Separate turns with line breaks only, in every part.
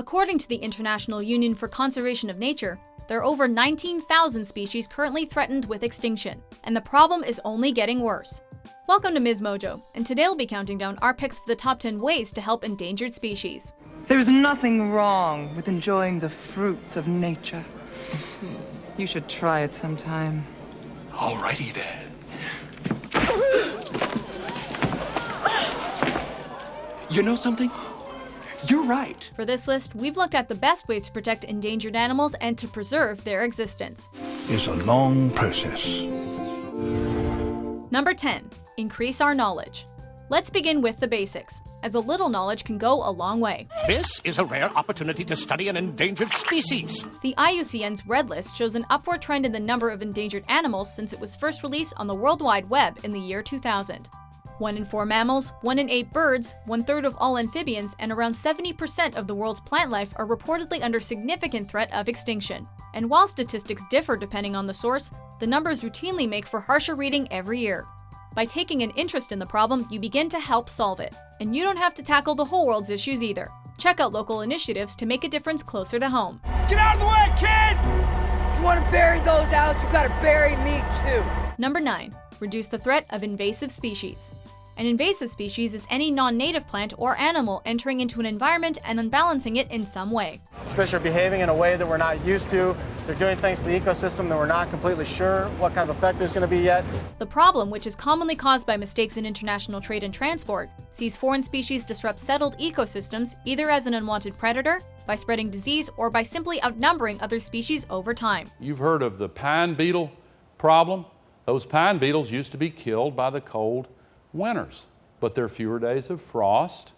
According to the International Union for Conservation of Nature, there are over 19,000 species currently threatened with extinction, and the problem is only getting worse. Welcome to MsMojo, and today we'll be counting down our picks for the top 10 ways to help endangered species.
There's nothing wrong with enjoying the fruits of nature. You should try it sometime.
Alrighty then. You know something? You're right.
For this list, we've looked at the best ways to protect endangered animals and to preserve their existence.
It's a long process.
Number 10. Increase our knowledge. Let's begin with the basics, as a little knowledge can go a long way.
This is a rare opportunity to study an endangered species.
The IUCN's Red List shows an upward trend in the number of endangered animals since it was first released on the World Wide Web in the year 2000. 1 in 4 mammals, 1 in 8 birds, 1/3 of all amphibians, and around 70% of the world's plant life are reportedly under significant threat of extinction. And while statistics differ depending on the source, the numbers routinely make for harsher reading every year. By taking an interest in the problem, you begin to help solve it. And you don't have to tackle the whole world's issues either. Check out local initiatives to make a difference closer to home.
Get out of the way, kid!
If you want to bury those owls, you gotta bury me too.
Number 9. Reduce the threat of invasive species. An invasive species is any non-native plant or animal entering into an environment and unbalancing it in some way.
Fish are behaving in a way that we're not used to. They're doing things to the ecosystem that we're not completely sure what kind of effect there's going to be yet.
The problem, which is commonly caused by mistakes in international trade and transport, sees foreign species disrupt settled ecosystems either as an unwanted predator, by spreading disease, or by simply outnumbering other species over time.
You've heard of the pine beetle problem? Those pine beetles used to be killed by the cold winters, but there are fewer days of frost,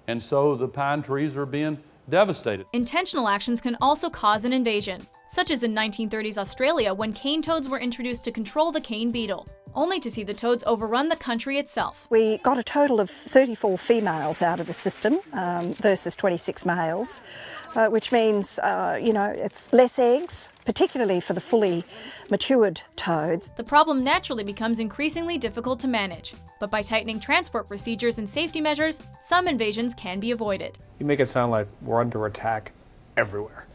and so the pine trees are being devastated.
Intentional actions can also cause an invasion, such as in 1930s Australia when cane toads were introduced to control the cane beetle, only to see the toads overrun the country itself.
We got a total of 34 females out of the system versus 26 males, which means, it's less eggs, particularly for the fully matured toads.
The problem naturally becomes increasingly difficult to manage, but by tightening transport procedures and safety measures, some invasions can be avoided.
You make it sound like we're under attack everywhere.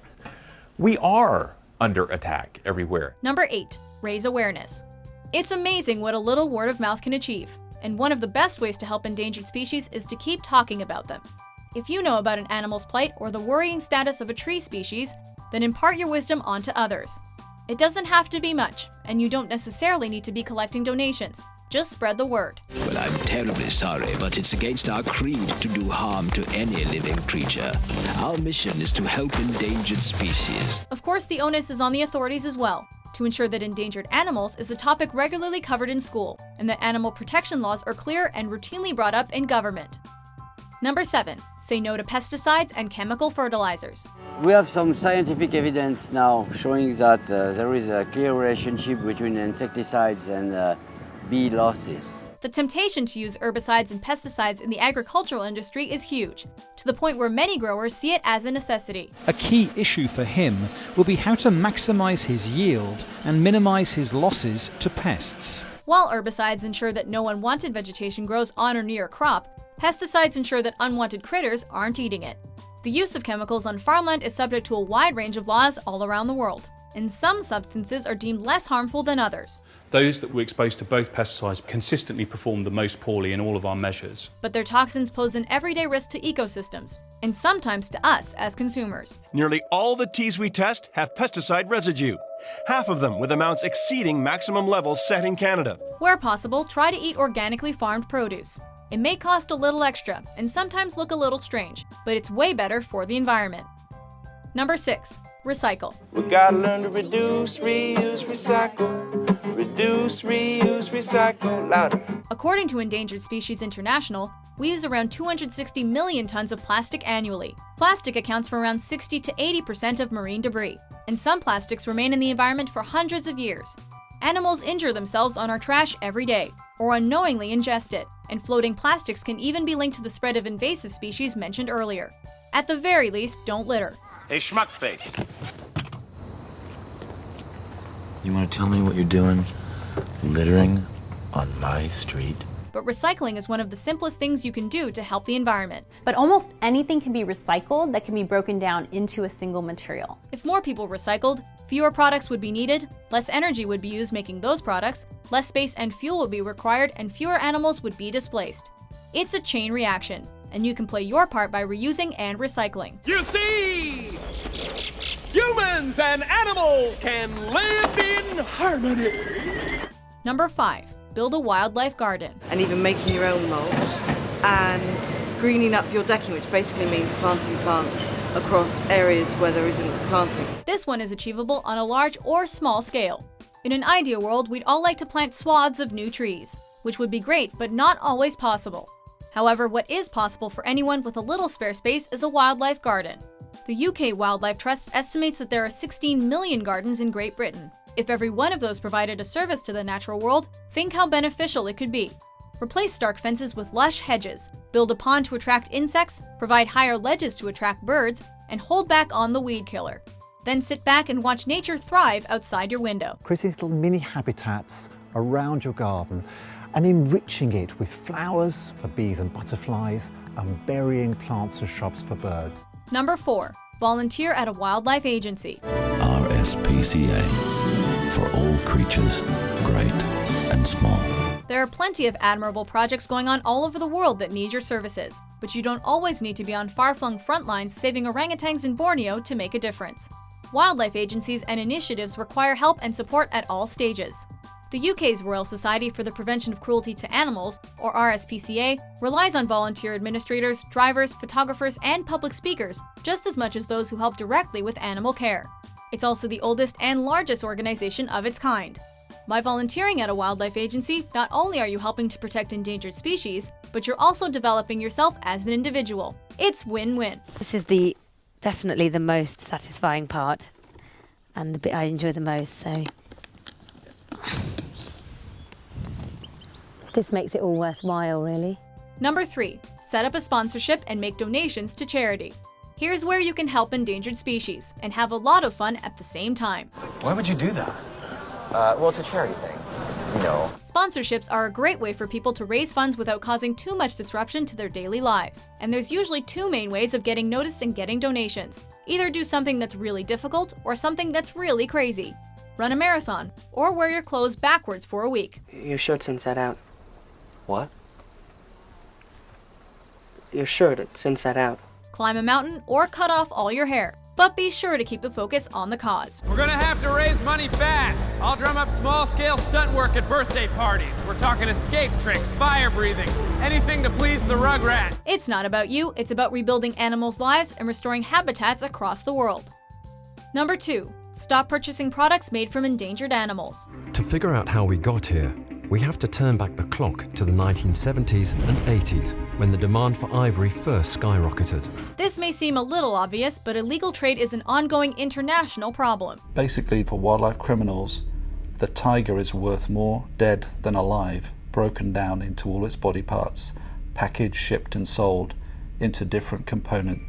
We are under attack everywhere.
Number 8. Raise awareness. It's amazing what a little word of mouth can achieve, and one of the best ways to help endangered species is to keep talking about them. If you know about an animal's plight or the worrying status of a tree species, then impart your wisdom onto others. It doesn't have to be much, and you don't necessarily need to be collecting donations. Just spread the word.
Well, I'm terribly sorry, but it's against our creed to do harm to any living creature. Our mission is to help endangered species.
Of course, the onus is on the authorities as well, to ensure that endangered animals is a topic regularly covered in school, and that animal protection laws are clear and routinely brought up in government. Number 7. Say no to pesticides and chemical fertilizers.
We have some scientific evidence now showing that there is a clear relationship between insecticides and bee losses.
The temptation to use herbicides and pesticides in the agricultural industry is huge, to the point where many growers see it as a necessity.
A key issue for him will be how to maximize his yield and minimize his losses to pests.
While herbicides ensure that no unwanted vegetation grows on or near a crop, pesticides ensure that unwanted critters aren't eating it. The use of chemicals on farmland is subject to a wide range of laws all around the world, and some substances are deemed less harmful than others.
Those that were exposed to both pesticides consistently performed the most poorly in all of our measures.
But their toxins pose an everyday risk to ecosystems, and sometimes to us as consumers.
Nearly all the teas we test have pesticide residue, half of them with amounts exceeding maximum levels set in Canada.
Where possible, try to eat organically farmed produce. It may cost a little extra and sometimes look a little strange, but it's way better for the environment. Number 6. Recycle.
We gotta learn to reduce, reuse, recycle. Reduce, reuse, recycle. Louder.
According to Endangered Species International, we use around 260 million tons of plastic annually. Plastic accounts for around 60 to 80% of marine debris, and some plastics remain in the environment for hundreds of years. Animals injure themselves on our trash every day, or unknowingly ingest it, and floating plastics can even be linked to the spread of invasive species mentioned earlier. At the very least, don't litter.
Hey, schmuckface.
You want to tell me what you're doing? Littering on my street?
but recycling is one of the simplest things you can do to help the environment.
But almost anything can be recycled that can be broken down into a single material.
If more people recycled, fewer products would be needed, less energy would be used making those products, less space and fuel would be required, and fewer animals would be displaced. It's a chain reaction, and you can play your part by reusing and recycling.
You see, humans and animals can live in harmony.
Number 5. Build a wildlife garden.
And even making your own mulch and greening up your decking, which basically means planting plants across areas where there isn't planting.
This one is achievable on a large or small scale. In an ideal world, we'd all like to plant swaths of new trees, which would be great, but not always possible. However, what is possible for anyone with a little spare space is a wildlife garden. The UK Wildlife Trust estimates that there are 16 million gardens in Great Britain. If every one of those provided a service to the natural world, think how beneficial it could be. Replace stark fences with lush hedges, build a pond to attract insects, provide higher ledges to attract birds, and hold back on the weed killer. Then sit back and watch nature thrive outside your window.
Creating little mini habitats around your garden and enriching it with flowers for bees and butterflies and burying plants and shrubs for birds.
Number 4. Volunteer at a wildlife agency.
RSPCA. For all creatures, great and small.
There are plenty of admirable projects going on all over the world that need your services, but you don't always need to be on far-flung front lines saving orangutans in Borneo to make a difference. Wildlife agencies and initiatives require help and support at all stages. The UK's Royal Society for the Prevention of Cruelty to Animals, or RSPCA, relies on volunteer administrators, drivers, photographers, and public speakers, just as much as those who help directly with animal care. It's also the oldest and largest organization of its kind. By volunteering at a wildlife agency, not only are you helping to protect endangered species, but you're also developing yourself as an individual. It's win-win.
This is definitely the most satisfying part, and the bit I enjoy the most, so this makes it all worthwhile, really.
Number 3. Set up a sponsorship and make donations to charity. Here's where you can help endangered species and have a lot of fun at the same time.
Why would you do that? Well, it's a charity thing. No.
Sponsorships are a great way for people to raise funds without causing too much disruption to their daily lives. And there's usually 2 main ways of getting noticed and getting donations. Either do something that's really difficult or something that's really crazy. Run a marathon, or wear your clothes backwards for a week.
Your shirt's inside out.
What?
Your shirt, it's inside out.
Climb a mountain, or cut off all your hair. But be sure to keep the focus on the cause.
We're gonna have to raise money fast. I'll drum up small-scale stunt work at birthday parties. We're talking escape tricks, fire breathing, anything to please the rugrat.
It's not about you, it's about rebuilding animals' lives and restoring habitats across the world. Number 2. Stop purchasing products made from endangered animals.
To figure out how we got here, we have to turn back the clock to the 1970s and 80s, when the demand for ivory first skyrocketed.
This may seem a little obvious, but illegal trade is an ongoing international problem.
Basically, for wildlife criminals, the tiger is worth more dead than alive, broken down into all its body parts, packaged, shipped and sold into different component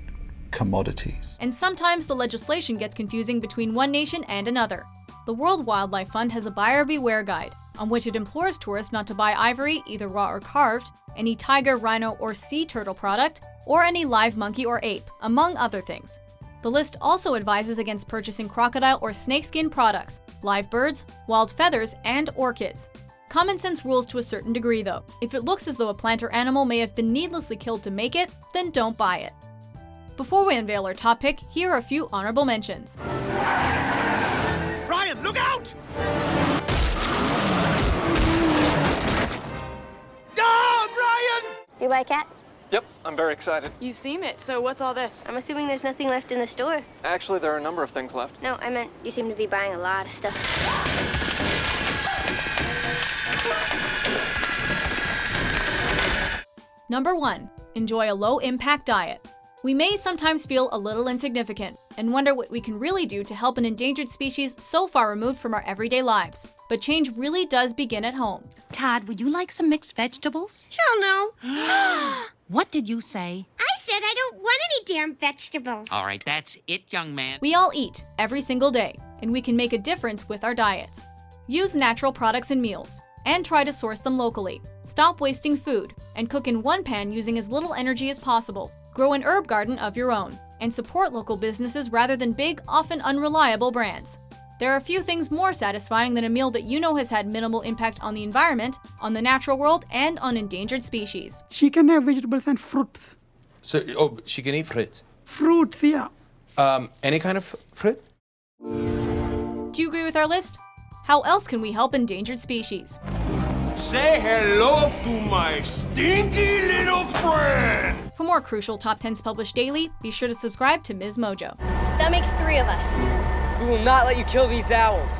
commodities.
And sometimes the legislation gets confusing between one nation and another. The World Wildlife Fund has a buyer beware guide, on which it implores tourists not to buy ivory, either raw or carved, any tiger, rhino, or sea turtle product, or any live monkey or ape, among other things. The list also advises against purchasing crocodile or snakeskin products, live birds, wild feathers, and orchids. Common sense rules to a certain degree though. If it looks as though a plant or animal may have been needlessly killed to make it, then don't buy it. Before we unveil our top pick, here are a few honorable mentions.
Brian, look out!
You buy a cat?
Yep, I'm very excited.
You seem it, so what's all this? I'm assuming there's nothing left in the store.
Actually, there are a number of things left.
No, I meant you seem to be buying a lot of stuff.
Number 1. Enjoy a low-impact diet. We may sometimes feel a little insignificant and wonder what we can really do to help an endangered species so far removed from our everyday lives. But change really does begin at home.
Todd, would you like some mixed vegetables?
Hell no.
What did you say?
I said I don't want any damn vegetables.
All right, that's it, young man.
We all eat every single day, and we can make a difference with our diets. Use natural products in meals. and try to source them locally. Stop wasting food and cook in one pan using as little energy as possible. Grow an herb garden of your own and support local businesses rather than big, often unreliable brands. There are few things more satisfying than a meal that you know has had minimal impact on the environment, on the natural world, and on endangered species.
She can have vegetables and fruits.
So, she can eat fruit?
Fruits, yeah.
Any kind of fruit?
Do you agree with our list? How else can we help endangered species?
Say hello to my stinky little friend!
For more crucial top 10s published daily, be sure to subscribe to MsMojo.
That makes 3 of us.
We will not let you kill these owls.